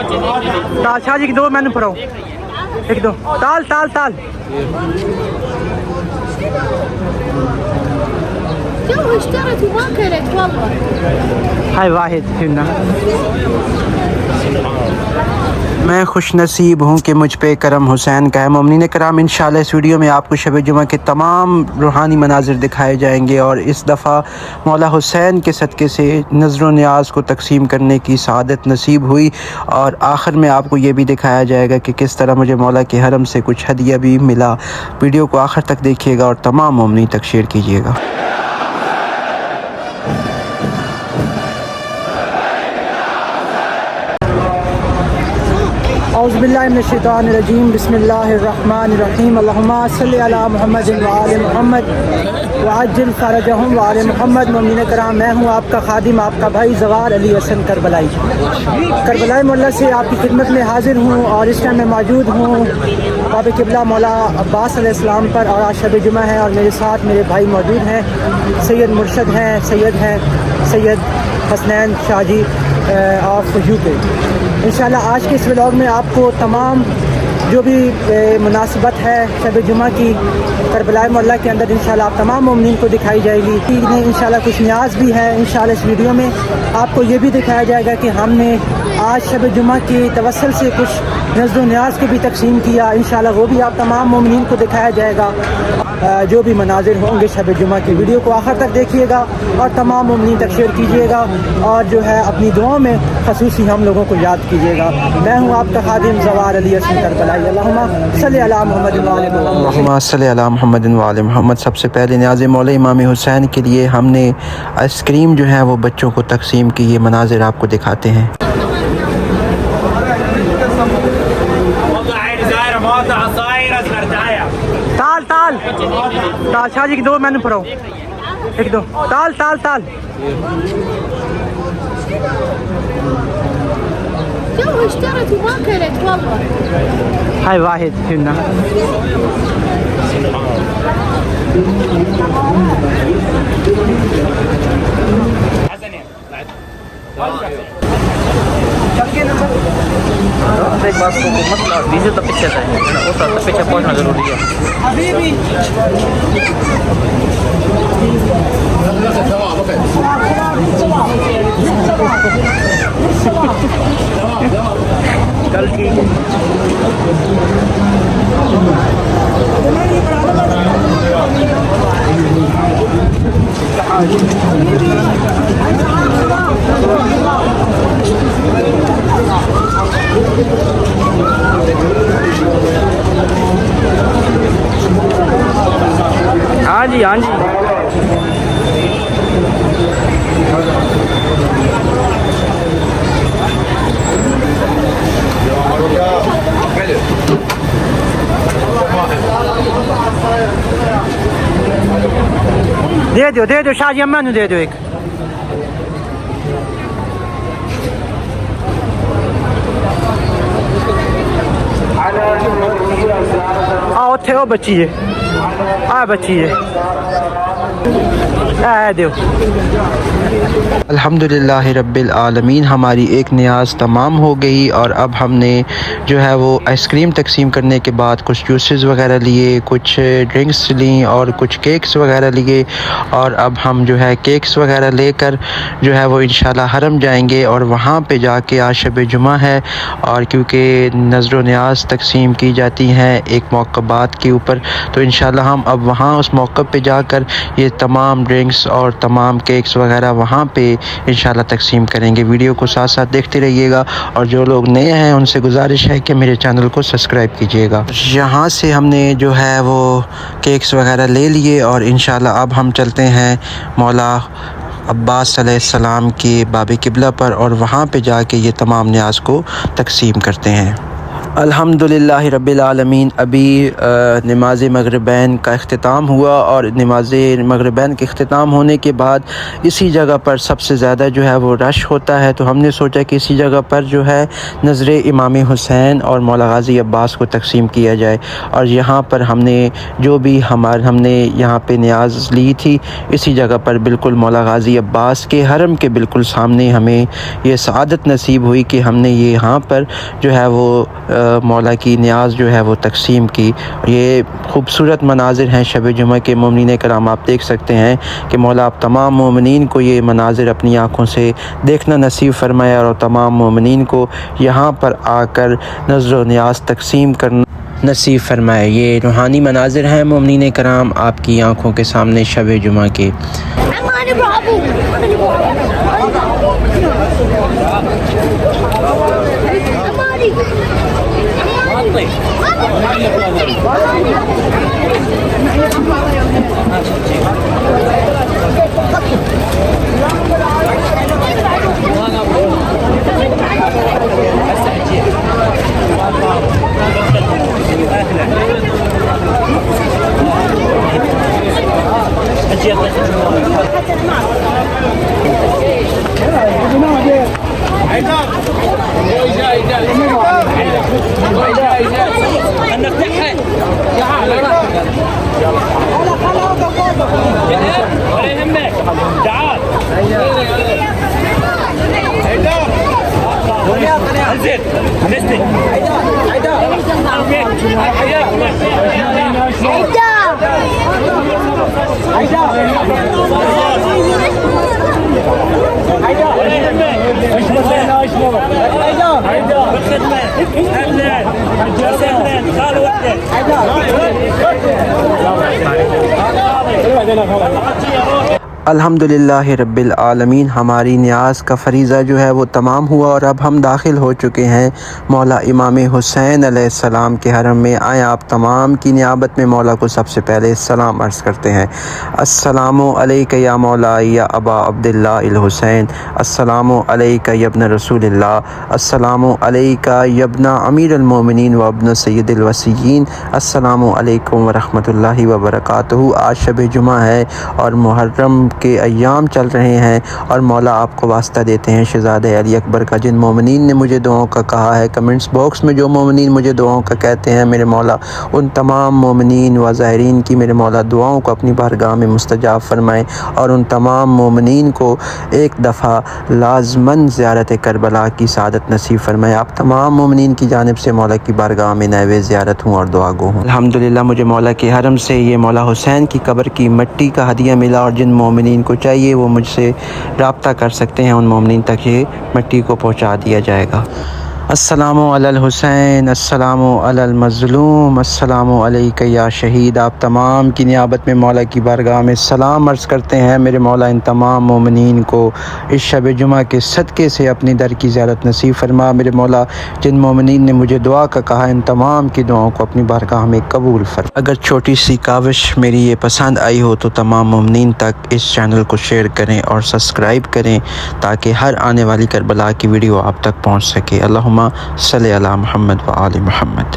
शाह जी की दो मैंने पढ़ाओ एक दो ताल ताल ताल हाय वाहिद फिरना। मैं खुश नसीब हूँ कि मुझ पे करम हुसैन का है। मोमिनीन कराम, इंशाल्लाह इस वीडियो में आपको शब जुमा के तमाम रूहानी मनाजिर दिखाए जाएंगे और इस दफ़ा मौला हुसैन के सदक़े से नज़र न्याज को तकसीम करने की सआदत नसीब हुई और आखिर में आपको ये भी दिखाया जाएगा कि किस तरह मुझे मौला के हरम से कुछ हदिया भी मिला। वीडियो को आखिर तक देखिएगा और तमाम मोमिनीन तक शेयर कीजिएगा। औज़ुबिल्लाहिमिनश्शैतानिर्रजीम बिस्मिल्लाहिर्रहमानिर्रहीम अल्लाहुम्मा सल्लि अला मुहम्मद व आले मुहम्मद व अज्जिल फ़रजहुम व आले मुहम्मद। मोमिनीन कराम, मैं हूँ आपका खादिम, आपका भाई ज़वार अली हसन करबलाई मोहल्ला से आपकी खिदमत में हाजिर हूँ और इस टाइम मैं मौजूद हूँ बाब क़िबला मौला अब्बास अलैहिस्सलाम पर और आज शब जुमा है और मेरे साथ मेरे भाई मौजूद हैं। सैयद मुर्शद हैं, सैयद हसनैन शाह जी ऑफ यूके। इंशाल्लाह आज के इस व्लॉग में आपको तमाम जो भी मुनासिबत है शब जुमा की करबला मोहल्ला के अंदर इंशाल्लाह आप तमाम मोमिनीन को दिखाई जाएगी। इंशाल्लाह कुछ न्याज भी है। इंशाल्लाह इस वीडियो में आपको ये भी दिखाया जाएगा कि हमने आज शब जुमा की तवस्सुल से कुछ नज़र न्याज को भी तकसीम किया। इंशाल्लाह वो भी आप तमाम मोमिनीन को दिखाया जाएगा। जो भी मनाजिर होंगे शब जुमा की, वीडियो को आखिर तक देखिएगा और तमाम मोमिनीन तक शेयर कीजिएगा और जो है अपनी दुआओं में ख़ुसूसी हम लोगों को याद कीजिएगा। मैं हूँ आपका खादिम ज़वार अली हसन करबलाई। अल्लाहुम्मा सल्लि अला मुहम्मद व आले मुहम्मद। अल्लाहुम्मा सल्लि अला मुहम्मद व आले मुहम्मद। सबसे पहले न्याज़ मौला इमाम हुसैन के लिए हमने आइसक्रीम जो है वो बच्चों को तकसीम की। ये मनाजिर आपको दिखाते हैं। ताल ताल ताल शाह जी की दो मैंने पढ़ाओ एक दो ताल ताल ताल हाय वाहिद फिरना। एक बात को मत डीजे तो पीछे था तो पीछे पहुंचना जरूरी है अभी भी। चल ठीक है। हाँ जी हाँ जी। दे दो शाह जी अम्मा ने दे दो एक। आओ थे वो बच्ची है बच्ची है दो। अल्हम्दुलिल्लाह रब्बिल आलमीन, हमारी एक न्याज तमाम हो गई और अब हमने जो है वो आइसक्रीम तकसीम करने के बाद कुछ जूसेस वगैरह लिए, कुछ ड्रिंक्स ली और कुछ केक्स वगैरह लिए और अब हम जो है केक्स वगैरह लेकर जो है वो इंशाल्लाह हरम जाएंगे और वहाँ पे जाके आज शब जुमा है और क्योंकि नज़र न्याज तकसीम की जाती हैं एक मौका बाद के ऊपर, तो इंशाल्लाह हम अब वहाँ उस मौका पे जाकर ये तमाम ड्रिंक्स और तमाम केक्स वगैरह वहाँ पे इंशाल्लाह तकसीम करेंगे। वीडियो को साथ साथ देखते रहिएगा और जो लोग नए हैं उनसे गुजारिश है कि मेरे चैनल को सब्सक्राइब कीजिएगा। यहाँ से हमने जो है वो केक्स वगैरह ले लिए और इंशाल्लाह अब हम चलते हैं मौला अब्बास अलैहिस्सलाम के बाब क़िबला पर और वहाँ पे जाके ये तमाम न्याज को तकसीम करते हैं। अल्हम्दुलिल्लाह रब्बिल आलमीन। अभी नमाज़ मग़रिबैन का इख्तिताम हुआ और नमाज़ मग़रिबैन के इख्तिताम होने के बाद इसी जगह पर सबसे ज़्यादा जो है वो रश होता है, तो हमने सोचा कि इसी जगह पर जो है नज़र इमाम हुसैन और मौला गाज़ी अब्बास को तकसीम किया जाए। और यहाँ पर हमने जो भी हमने यहाँ पे न्याज़ ली थी, इसी जगह पर बिल्कुल मौला गाज़ी अब्बास के हरम के बिल्कुल सामने हमें ये सआदत नसीब हुई कि हमने ये यहाँ पर जो है वो मौला की न्याज़ जो है वो तकसीम की। ये खूबसूरत मनाज़िर हैं शब जुमा के। मोमिनीन कराम आप देख सकते हैं कि मौला आप तमाम मोमिनीन को ये मनाज़िर अपनी आँखों से देखना नसीब फ़रमाए और तमाम मोमिनीन को यहाँ पर आकर नज़र व न्याज़ तकसीम करना नसीब फ़रमाए। ये रूहानी मनाज़िर हैं मोमिनीन कराम आपकी आँखों के सामने शब जुमा के। अल्हम्दुलिल्लाह रब्बिल आलमीन। हमारी न्याज़ का फ़रीज़ा जो है वो तमाम हुआ और अब हम दाखिल हो चुके हैं मौला इमाम हुसैन अलैहिस्सलाम के हरम में। आए आप तमाम की नियाबत में मौला को सबसे पहले सलाम अर्ज़ करते हैं। अस्सलामु अलैका या मौला या अबा अब्दुल्लाह अल हुसैन, अस्सलामु अलैका या इब्न रसूलिल्लाह, अस्सलामु अलैका या इब्न अमीरुल मोमिनीन व इब्न सय्यिदिल वसीय्यीन, अस्सलामु अलैकुम व रहमतुल्लाहि व बरकातुहू। आज शब जुमा है और मुहर्रम के अय्याम चल रहे हैं और मौला आपको वास्ता देते हैं शहज़ादे अली अकबर का। जिन मोमिनीन ने मुझे दुआओं का कहा है, कमेंट्स बॉक्स में जो मोमिनीन मुझे दुआओं का कहते हैं, मेरे मौला उन तमाम मोमिनीन व ज़ाहिरीन की मेरे मौला दुआओं को अपनी बारगाह में मुस्तजाब फरमाएँ और उन तमाम मोमिनीन को एक दफ़ा लाज़मन ज़ियारत करबला की सादत नसीब फरमाएँ। आप तमाम मोमिनीन की जानिब से मौला की बारगाह में नए ज़ियारत हूँ और दुआ गो हूँ। अल्हम्दुलिल्लाह मुझे मौला के हरम से ये मौला हुसैन की कब्र की मिट्टी का हदिया मिला और जिन मोमिनीन को चाहिए वो मुझसे रब्ता कर सकते हैं, उन मोमिनीन तक ये मिट्टी को पहुंचा दिया जाएगा। अस्सलामु अलल हुसैन, अस्सलामु अलल मज़लूम, अस्सलामु अलैका या शहीद। आप तमाम की नियाबत में मौला की बारगाह में सलाम अर्ज़ करते हैं। मेरे मौला इन तमाम मोमिनीन को इस शब जुमा के सदक़े से अपनी दर की ज़ियारत नसीब फरमा। मेरे मौला जिन मोमिनीन ने मुझे दुआ का कहा, इन तमाम की दुआओं को अपनी बारगाह में कबूल फरमा। अगर छोटी सी काविश मेरी ये पसंद आई हो तो तमाम मोमिनीन तक इस चैनल को शेयर करें और सब्सक्राइब करें ताकि हर आने वाली करबला की वीडियो आप तक पहुँच सके। अल्लाहुम्मा सल्ली अला मुहम्मद व आलि मुहम्मद।